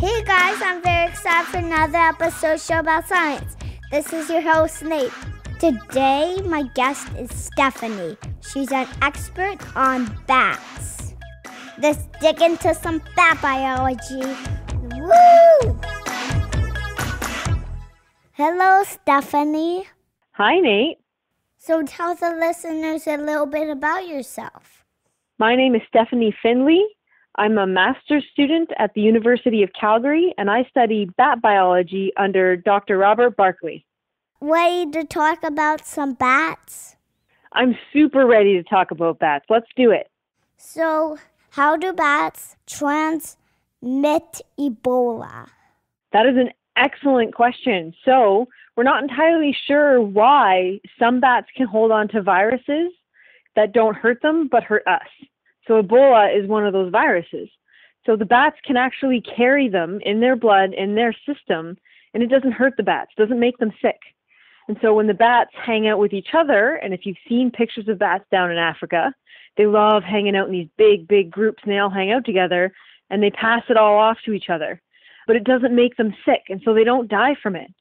Hey guys, I'm very excited for another episode show about science. This is your host, Nate. Today, my guest is Stephanie. She's an expert on bats. Let's dig into some bat biology. Woo! Hello, Stephanie. Hi, Nate. So tell the listeners a little bit about yourself. My name is Stephanie Findlay. I'm a master's student at the University of Calgary, and I study bat biology under Dr. Robert Barclay. Ready to talk about some bats? I'm super ready to talk about bats. Let's do it. So, how do bats transmit Ebola? That is an excellent question. So, we're not entirely sure why some bats can hold on to viruses that don't hurt them but hurt us. So Ebola is one of those viruses. So the bats can actually carry them in their blood, in their system, and it doesn't hurt the bats, doesn't make them sick. And so when the bats hang out with each other, and if you've seen pictures of bats down in Africa, they love hanging out in these big, big groups, and they all hang out together, and they pass it all off to each other. But it doesn't make them sick, and so they don't die from it.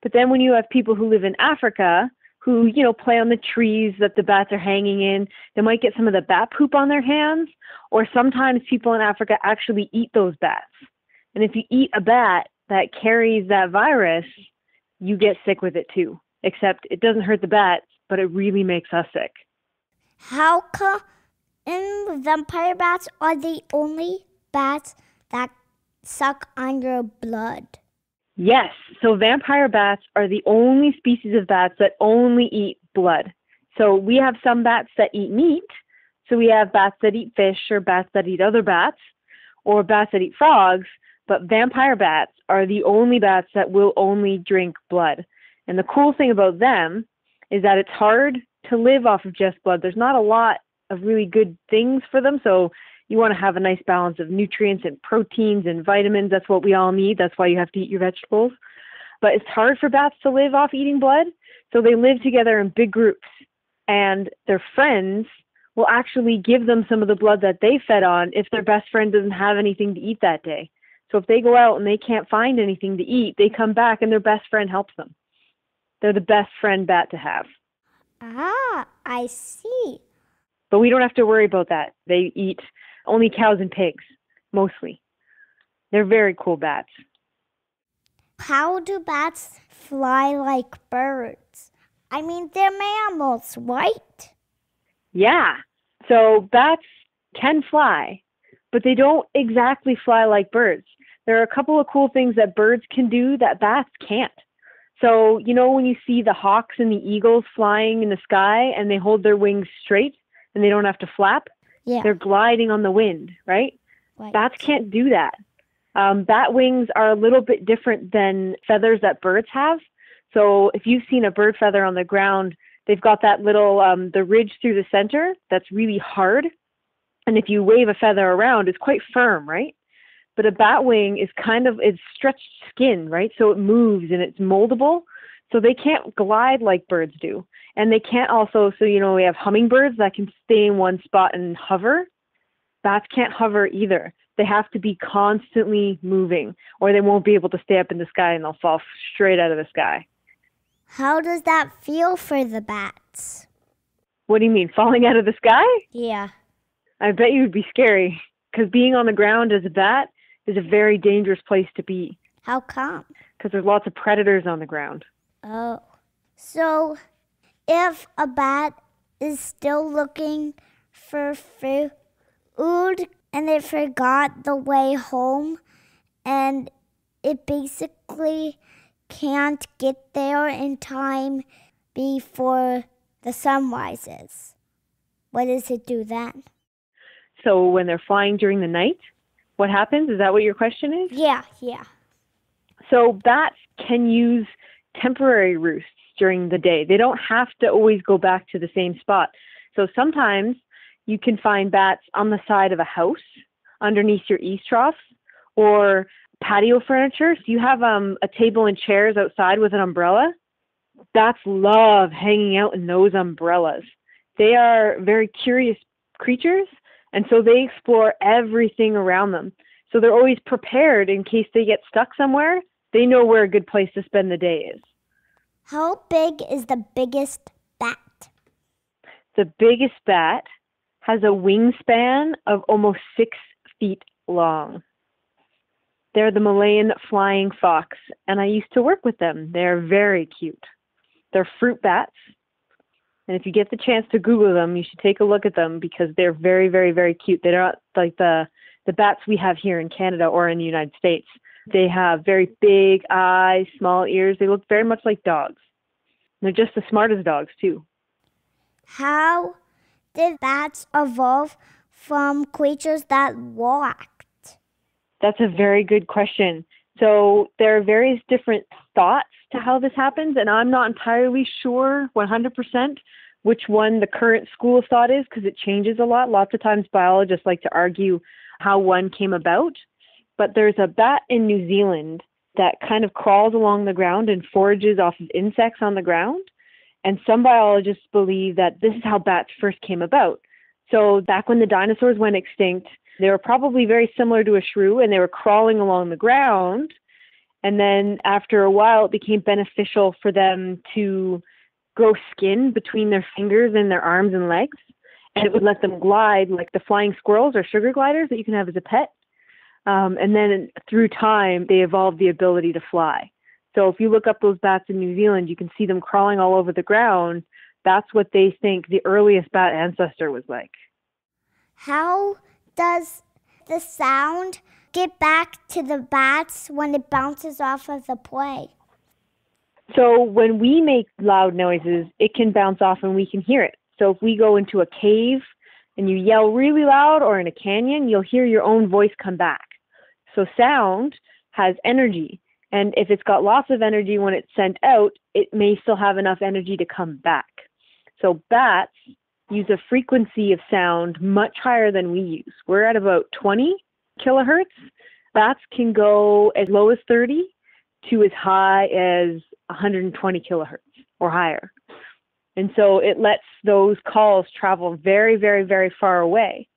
But then when you have people who live in Africa who, play on the trees that the bats are hanging in, they might get some of the bat poop on their hands, or sometimes people in Africa actually eat those bats. And if you eat a bat that carries that virus, you get sick with it too, except it doesn't hurt the bats, but it really makes us sick. How come vampire bats are the only bats that suck on your blood? Yes, so vampire bats are the only species of bats that only eat blood. So we have some bats that eat meat. So we have bats that eat fish or bats that eat other bats or bats that eat frogs. But vampire bats are the only bats that will only drink blood. And the cool thing about them is that it's hard to live off of just blood. There's not a lot of really good things for them. So you want to have a nice balance of nutrients and proteins and vitamins. That's what we all need. That's why you have to eat your vegetables. But it's hard for bats to live off eating blood. So they live together in big groups. And their friends will actually give them some of the blood that they fed on if their best friend doesn't have anything to eat that day. So if they go out and they can't find anything to eat, they come back and their best friend helps them. They're the best friend bat to have. Ah, I see. But we don't have to worry about that. They eat only cows and pigs, mostly. They're very cool bats. How do bats fly like birds? I mean, they're mammals, right? Yeah. So bats can fly, but they don't exactly fly like birds. There are a couple of cool things that birds can do that bats can't. So, when you see the hawks and the eagles flying in the sky and they hold their wings straight and they don't have to flap? Yeah. They're gliding on the wind, right? Bats can't do that. Bat wings are a little bit different than feathers that birds have. So if you've seen a bird feather on the ground, they've got that little, the ridge through the center that's really hard. And if you wave a feather around, it's quite firm, right? But a bat wing is it's stretched skin, right? So it moves and it's moldable. So they can't glide like birds do. And they can't also, we have hummingbirds that can stay in one spot and hover. Bats can't hover either. They have to be constantly moving or they won't be able to stay up in the sky and they'll fall straight out of the sky. How does that feel for the bats? What do you mean, falling out of the sky? Yeah. I bet you would be scary because being on the ground as a bat is a very dangerous place to be. How come? Because there's lots of predators on the ground. Oh. So, if a bat is still looking for food and it forgot the way home and it basically can't get there in time before the sun rises, what does it do then? So when they're flying during the night, what happens? Is that what your question is? Yeah. So bats can use temporary roosts during the day. They don't have to always go back to the same spot. So sometimes you can find bats on the side of a house, underneath your eaves troughs, or patio furniture. So you have a table and chairs outside with an umbrella. Bats love hanging out in those umbrellas. They are very curious creatures, and so they explore everything around them. So they're always prepared in case they get stuck somewhere. They know where a good place to spend the day is. How big is the biggest bat? The biggest bat has a wingspan of almost 6 feet long. They're the Malayan flying fox, and I used to work with them. They're very cute. They're fruit bats, and if you get the chance to Google them, you should take a look at them because they're very, very, very cute. They're not like the bats we have here in Canada or in the United States. They have very big eyes, small ears. They look very much like dogs. They're just the smartest dogs, too. How did bats evolve from creatures that walked? That's a very good question. So there are various different thoughts to how this happens, and I'm not entirely sure 100% which one the current school of thought is because it changes a lot. Lots of times biologists like to argue how one came about. But there's a bat in New Zealand that kind of crawls along the ground and forages off of insects on the ground. And some biologists believe that this is how bats first came about. So back when the dinosaurs went extinct, they were probably very similar to a shrew and they were crawling along the ground. And then after a while, it became beneficial for them to grow skin between their fingers and their arms and legs. And it would let them glide like the flying squirrels or sugar gliders that you can have as a pet. And then through time, they evolved the ability to fly. So if you look up those bats in New Zealand, you can see them crawling all over the ground. That's what they think the earliest bat ancestor was like. How does the sound get back to the bats when it bounces off of the prey? So when we make loud noises, it can bounce off and we can hear it. So if we go into a cave and you yell really loud or in a canyon, you'll hear your own voice come back. So sound has energy. And if it's got lots of energy when it's sent out, it may still have enough energy to come back. So bats use a frequency of sound much higher than we use. We're at about 20 kilohertz. Bats can go as low as 30 to as high as 120 kilohertz or higher. And so it lets those calls travel very, very, very far away.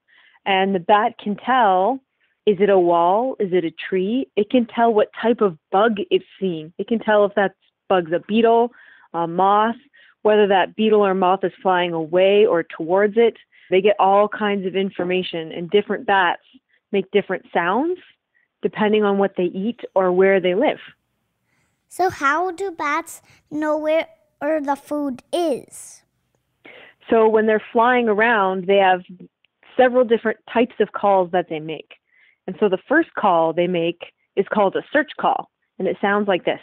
And the bat can tell, is it a wall? Is it a tree? It can tell what type of bug it's seeing. It can tell if that bug's a beetle, a moth, whether that beetle or moth is flying away or towards it. They get all kinds of information, and different bats make different sounds depending on what they eat or where they live. So how do bats know where the food is? So when they're flying around, they have several different types of calls that they make. And so the first call they make is called a search call, and it sounds like this.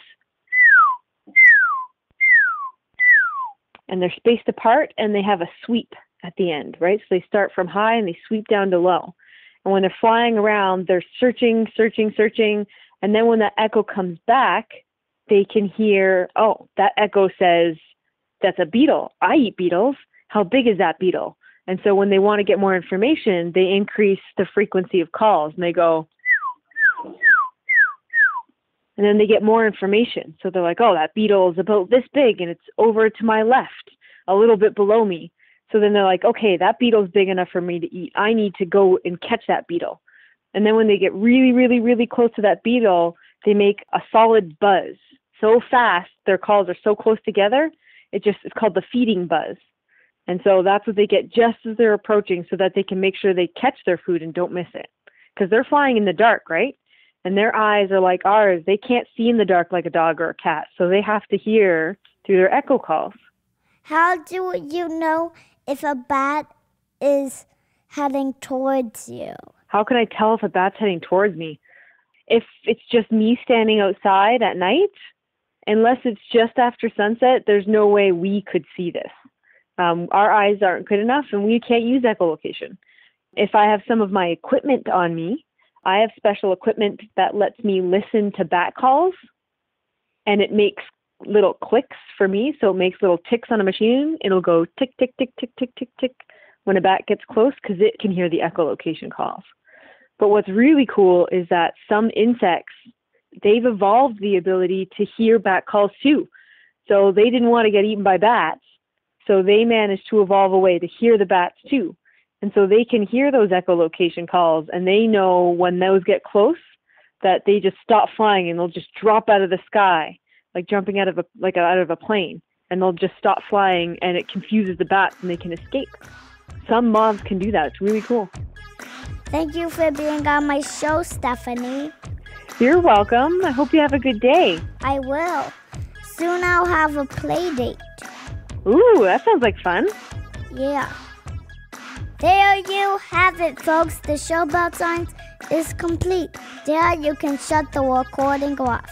And they're spaced apart, and they have a sweep at the end, right? So they start from high, and they sweep down to low. And when they're flying around, they're searching, searching, searching. And then when that echo comes back, they can hear, oh, that echo says, that's a beetle. I eat beetles. How big is that beetle? And so when they want to get more information, they increase the frequency of calls, and they go, and then they get more information. So they're like, oh, that beetle is about this big, and it's over to my left, a little bit below me. So then they're like, okay, that beetle's big enough for me to eat. I need to go and catch that beetle. And then when they get really, really, really close to that beetle, they make a solid buzz. So fast, their calls are so close together, it's called the feeding buzz. And so that's what they get just as they're approaching so that they can make sure they catch their food and don't miss it. Because they're flying in the dark, right? And their eyes are like ours. They can't see in the dark like a dog or a cat. So they have to hear through their echo calls. How do you know if a bat is heading towards you? How can I tell if a bat's heading towards me? If it's just me standing outside at night, unless it's just after sunset, there's no way we could see this. Our eyes aren't good enough, and we can't use echolocation. If I have some of my equipment on me, I have special equipment that lets me listen to bat calls, and it makes little clicks for me. So it makes little ticks on a machine. It'll go tick, tick, tick, tick, tick, tick, tick when a bat gets close because it can hear the echolocation calls. But what's really cool is that some insects, they've evolved the ability to hear bat calls too. So they didn't want to get eaten by bats. So they managed to evolve a way to hear the bats too. And so they can hear those echolocation calls, and they know when those get close that they just stop flying and they'll just drop out of the sky, like jumping out of a plane, and they'll just stop flying, and it confuses the bats and they can escape. Some moths can do that. It's really cool. Thank you for being on my show, Stephanie. You're welcome. I hope you have a good day. I will. Soon I'll have a play date. Ooh, that sounds like fun. Yeah. There you have it, folks. The show about science is complete. There you can shut the recording off.